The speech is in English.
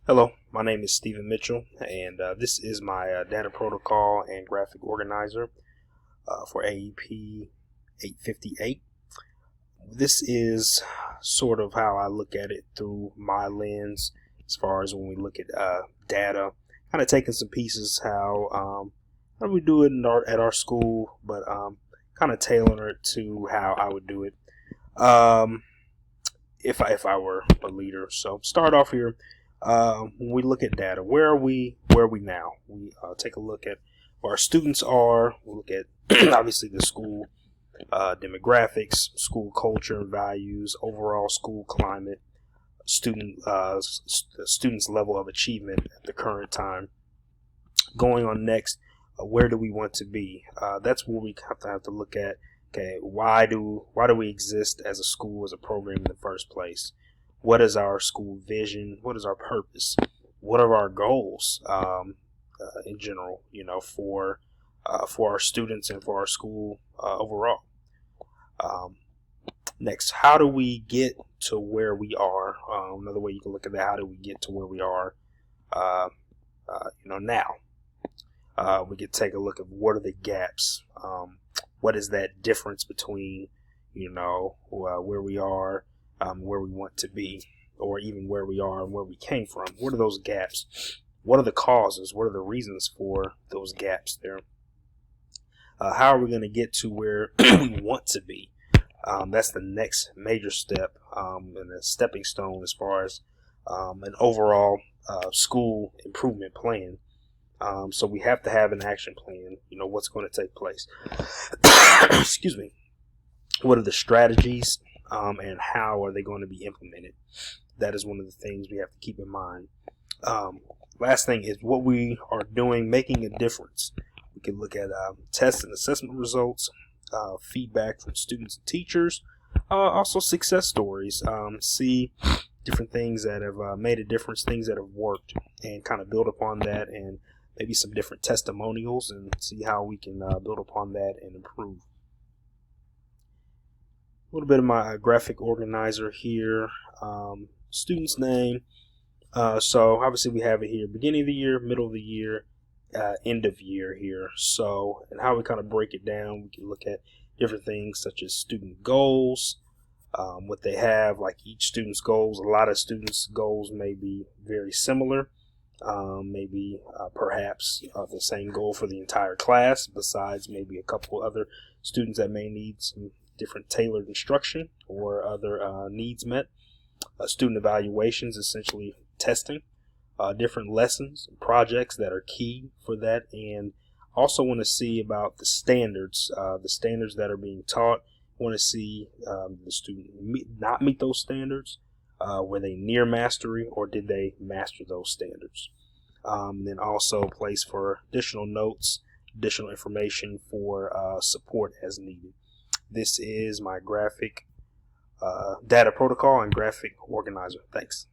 Hello, my name is Stephen Mitchell, and this is my data protocol and graphic organizer for AEP 858. This is sort of how I look at it through my lens as far as when we look at data, kind of taking some pieces how we do it at our school, but kind of tailoring it to how I would do it if I were a leader. So start off here. When we look at data, where are we now? We take a look at where our students are. We look at obviously the school demographics, school culture and values, overall school climate, students' level of achievement at the current time. Going on next, where do we want to be? That's where we have to look at. Okay, why do we exist as a school, as a program in the first place? What is our school vision? What is our purpose? What are our goals in general? For our students and for our school overall. Next, how do we get to where we are? Another way you can look at that: how do we get to where we are? Now. We could take a look at what are the gaps. What is that difference between where we are, where we want to be, or even where we are and where we came from? What are those gaps? What are the causes? What are the reasons for those gaps there? How are we going to get to where we want to be? That's the next major step and a stepping stone as far as an overall school improvement plan. So we have to have an action plan. What's going to take place. Excuse me. What are the strategies and how are they going to be implemented? That is one of the things we have to keep in mind. Last thing is what we are doing, making a difference. We can look at test and assessment results, feedback from students and teachers, also success stories, see different things that have made a difference, things that have worked, and kind of build upon that, and maybe some different testimonials, and see how we can build upon that and improve. A little bit of my graphic organizer here. Student's name. So obviously we have it here: beginning of the year, middle of the year, end of year here. So, and how we kind of break it down, we can look at different things such as student goals, what they have, like each student's goals. A lot of students' goals may be very similar. Maybe perhaps the same goal for the entire class, besides maybe a couple other students that may need some different tailored instruction or other needs met. Student evaluations, essentially testing, different lessons and projects that are key for that, and also want to see about the standards that are being taught. Want to see the student not meet those standards. Were they near mastery, or did they master those standards? Then also place for additional notes, additional information for support as needed. This is my graphic data protocol and graphic organizer. Thanks.